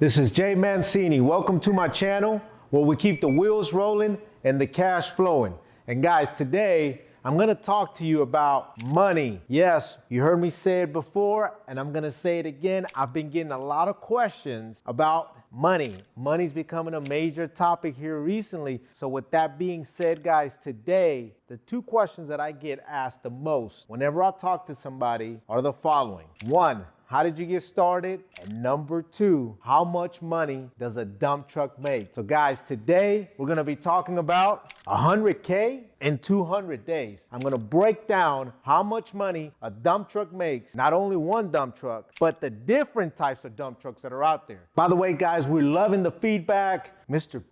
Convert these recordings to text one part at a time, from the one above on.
This is Jay Mancini. Welcome to my channel where we keep the wheels rolling and the cash flowing. And guys, today I'm gonna talk to you about money. Yes, you heard me say it before and I'm gonna say it again. I've been getting a lot of questions about money. Money's becoming a major topic here recently. So with that being said, guys, today, the two questions that I get asked the most whenever I talk to somebody are the following. One, how did you get started? And number two, how much money does a dump truck make? So guys, today we're gonna be talking about 100K in 200 days. I'm gonna break down how much money a dump truck makes, not only one dump truck, but the different types of dump trucks that are out there. By the way, guys, we're loving the feedback.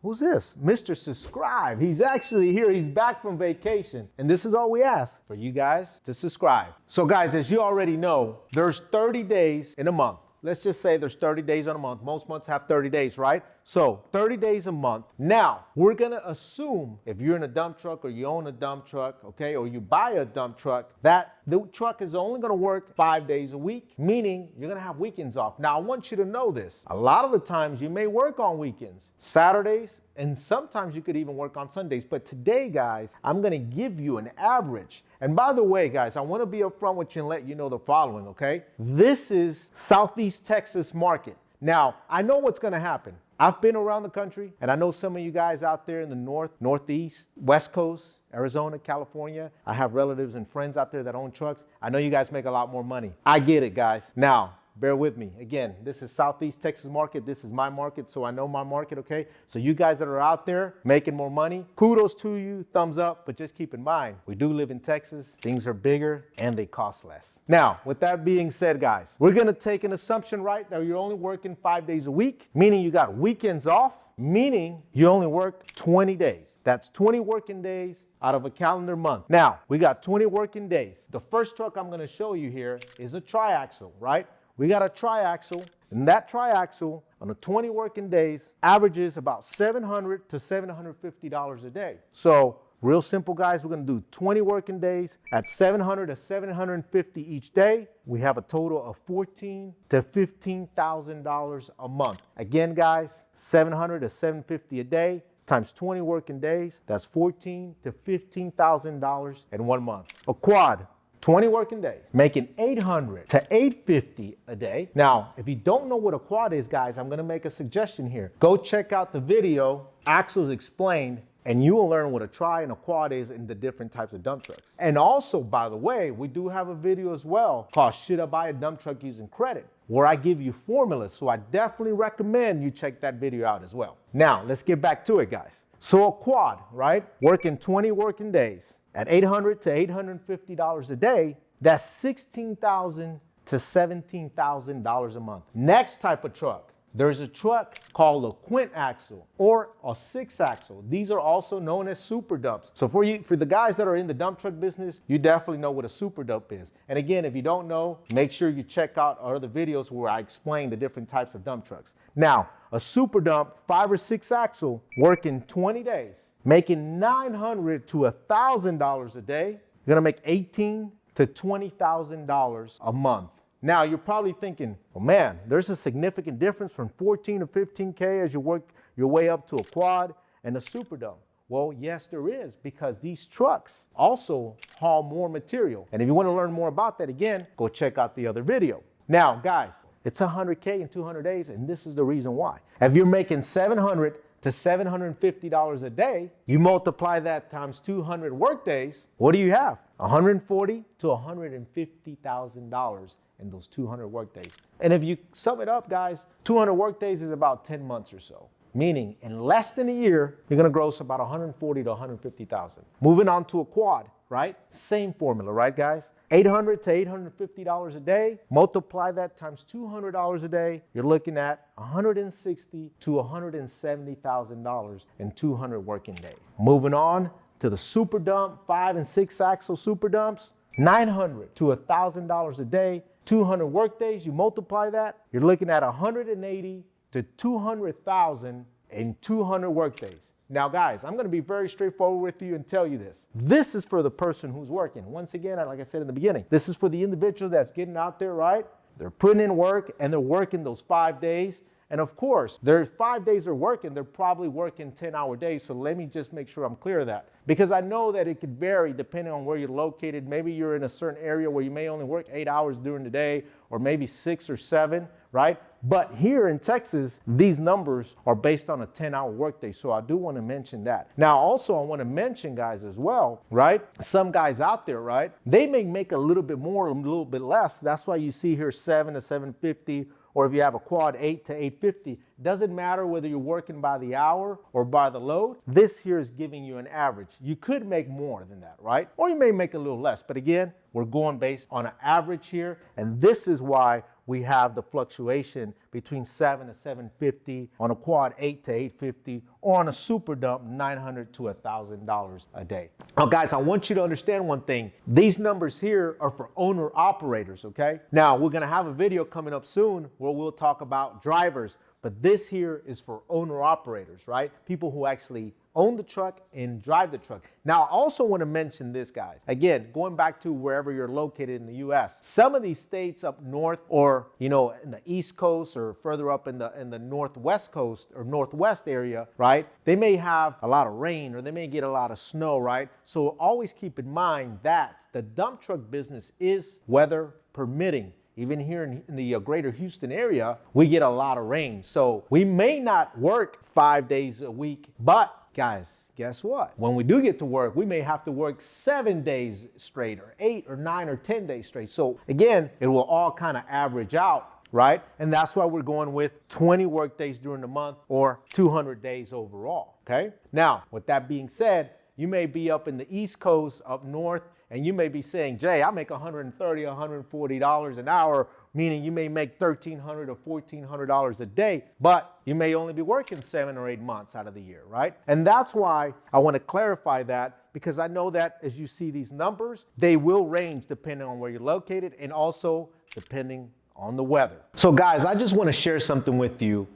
Who's this? Mr. Subscribe. He's actually here. He's back from vacation. And this is all we ask for you guys to subscribe. So guys, as you already know, there's 30 days in a month. Let's just say there's 30 days on a month. Most months have 30 days, right? So 30 days a month. Now, we're gonna assume if you're in a dump truck or you own a dump truck, okay, or you buy a dump truck, that the truck is only gonna work 5 days a week, meaning you're gonna have weekends off. Now, I want you to know this. A lot of the times you may work on weekends, Saturdays, and sometimes you could even work on Sundays. But today, guys, I'm gonna give you an average. And by the way, guys, I wanna be upfront with you and let you know the following, okay? This is Southeast Texas market. Now, I know what's gonna happen. I've been around the country, and I know some of you guys out there in the north, northeast, west coast, Arizona, California. I have relatives and friends out there that own trucks. I know you guys make a lot more money. I get it, guys. Now, bear with me. Again, this is Southeast Texas market. This is my market, so I know my market, okay? So you guys that are out there making more money, kudos to you, thumbs up, but just keep in mind, we do live in Texas, things are bigger, and they cost less. Now, with that being said, guys, we're gonna take an assumption, right, that you're only working 5 days a week, meaning you got weekends off, meaning you only work 20 days. That's 20 working days out of a calendar month. Now, we got 20 working days. The first truck I'm gonna show you here is a Triaxle, right? We got a Triaxle, and that Triaxle on the 20 working days averages about $700 to $750 a day. So real simple, guys, we're gonna do 20 working days at $700 to $750 each day. We have a total of $14,000 to $15,000 a month. Again, guys, $700 to $750 a day times 20 working days, that's $14,000 to $15,000 in 1 month. A quad, 20 working days, making $800 to $850 a day. Now, if you don't know what a quad is, guys, I'm gonna make a suggestion here. Go check out the video, Axles Explained, and you will learn what a tri and a quad is in the different types of dump trucks. And also, by the way, we do have a video as well called Should I Buy a Dump Truck Using Credit, where I give you formulas. So I definitely recommend you check that video out as well. Now, let's get back to it, guys. So a quad, right? Working 20 working days at $800 to $850 a day, that's $16,000 to $17,000 a month. Next type of truck, there's a truck called a quint axle or a 6-axle. These are also known as super dumps. So for the guys that are in the dump truck business, you definitely know what a super dump is. And again, if you don't know, make sure you check out our other videos where I explain the different types of dump trucks. Now, a super dump 5 or 6 axle working 20 days, making $900 to $1,000 a day, you're gonna make $18,000 to $20,000 a month. Now, you're probably thinking, well, man, there's a significant difference from 14 to 15K as you work your way up to a quad and a super dump. Well, yes, there is, because these trucks also haul more material. And if you wanna learn more about that, again, go check out the other video. Now, guys, it's 100K in 200 days, and this is the reason why. If you're making $700 to $750 a day, you multiply that times 200 work days, what do you have? $140,000 to $150,000 in those 200 work days. And if you sum it up, guys, 200 work days is about 10 months or so. Meaning in less than a year, you're gonna gross about $140,000 to $150,000. Moving on to a quad, right? Same formula, right, guys? $800 to $850 a day, multiply that times $200 a day, you're looking at $160,000 to $170,000 in 200 working days. Moving on to the super dump, 5 and 6 axle super dumps, $900 to $1,000 a day, 200 work days, you multiply that, you're looking at $180,000 to $200,000 in 200 work days. Now guys, I'm gonna be very straightforward with you and tell you this. This is for the person who's working. Once again, like I said in the beginning, this is for the individual that's getting out there, right? They're putting in work and they're working those 5 days And of course, their 5 days they're working, they're probably working 10-hour days. So let me just make sure I'm clear of that. Because I know that it could vary depending on where you're located. Maybe you're in a certain area where you may only work 8 hours during the day, or maybe 6 or 7, right? But here in Texas, these numbers are based on a 10-hour workday. So I do want to mention that. Now, also, I want to mention, guys, as well, right? Some guys out there, right? They may make a little bit more, a little bit less. That's why you see here 7 to 750, or if you have a quad, 8 to 850. Doesn't matter whether you're working by the hour or by the load. This here is giving you an average. You could make more than that, right? Or you may make a little less. But again, we're going based on an average here. And this is why we have the fluctuation between 7 to 750, on a quad 8 to 850, or on a super dump $900 to $1,000 a day. Now guys, I want you to understand one thing. These numbers here are for owner operators, okay? Now we're gonna have a video coming up soon where we'll talk about drivers, but this here is for owner operators, right? People who actually own the truck and drive the truck. Now, I also want to mention this, guys. Again, going back to wherever you're located in the U.S., some of these states up north, or in the East Coast, or further up in the Northwest Coast or Northwest area, right? They may have a lot of rain, or they may get a lot of snow, right? So always keep in mind that the dump truck business is weather permitting. Even here in the greater Houston area, we get a lot of rain. So we may not work 5 days a week, but guys, guess what? When we do get to work, we may have to work 7 days straight, or 8 or 9 or 10 days straight. So again, it will all kind of average out, right? And that's why we're going with 20 work days during the month, or 200 days overall, okay? Now, with that being said, you may be up in the East Coast, up north, and you may be saying, Jay, I make $130, $140 an hour, meaning you may make $1,300 or $1,400 a day, but you may only be working 7 or 8 months out of the year, right? And that's why I want to clarify that, because I know that as you see these numbers, they will range depending on where you're located, and also depending on the weather. So guys, I just want to share something with you,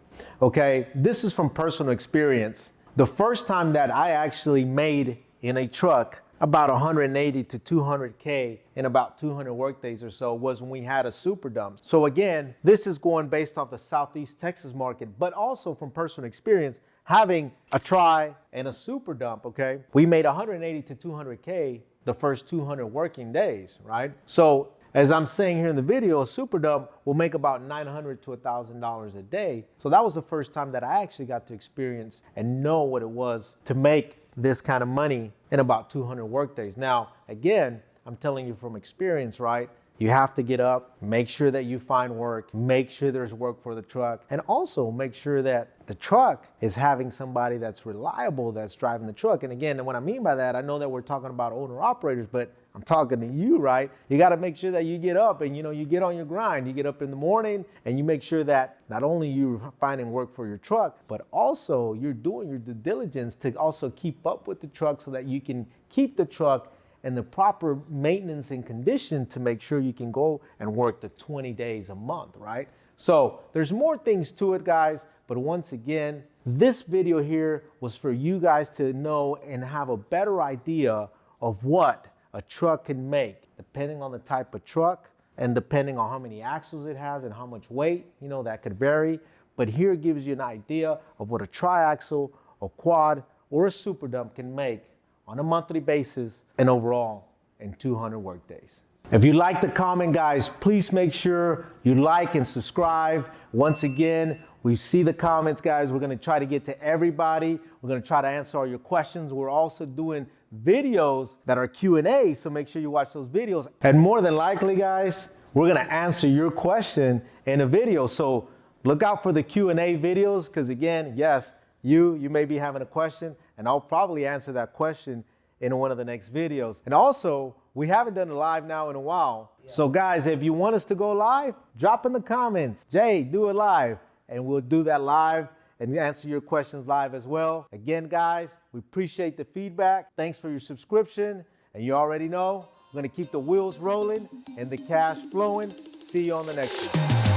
okay? This is from personal experience. The first time that I actually made in a truck about 180 to 200K in about 200 work days or so was when we had a super dump. So again, this is going based off the Southeast Texas market, but also from personal experience, having a tri and a super dump, okay? We made 180 to 200K the first 200 working days, right? So as I'm saying here in the video, a super dump will make about $900 to $1,000 a day. So that was the first time that I actually got to experience and know what it was to make this kind of money in about 200 work days. Now, again, I'm telling you from experience, right? You have to get up, make sure that you find work, make sure there's work for the truck, and also make sure that the truck is having somebody that's reliable that's driving the truck. And again, what I mean by that, I know that we're talking about owner operators, but I'm talking to you, right? You got to make sure that you get up and, you get on your grind. You get up in the morning and you make sure that not only you're finding work for your truck, but also you're doing your due diligence to also keep up with the truck so that you can keep the truck in the proper maintenance and condition to make sure you can go and work the 20 days a month, right? So there's more things to it, guys. But once again, this video here was for you guys to know and have a better idea of what a truck can make, depending on the type of truck and depending on how many axles it has and how much weight, that could vary. But here gives you an idea of what a triaxle, a quad, or a super dump can make on a monthly basis and overall in 200 work days. If you like the comment, guys, please make sure you like and subscribe. Once again, we see the comments, guys. We're going to try to get to everybody. We're going to try to answer all your questions. We're also doing videos that are Q&A, so make sure you watch those videos. And more than likely, guys, we're going to answer your question in a video. So look out for the Q&A videos, because again, yes, you may be having a question, and I'll probably answer that question in one of the next videos. And also, we haven't done it live now in a while. Yeah. So guys, if you want us to go live, drop in the comments, Jay, do it live, and we'll do that live and answer your questions live as well. Again, guys, we appreciate the feedback. Thanks for your subscription. And you already know, we're gonna keep the wheels rolling and the cash flowing. See you on the next one.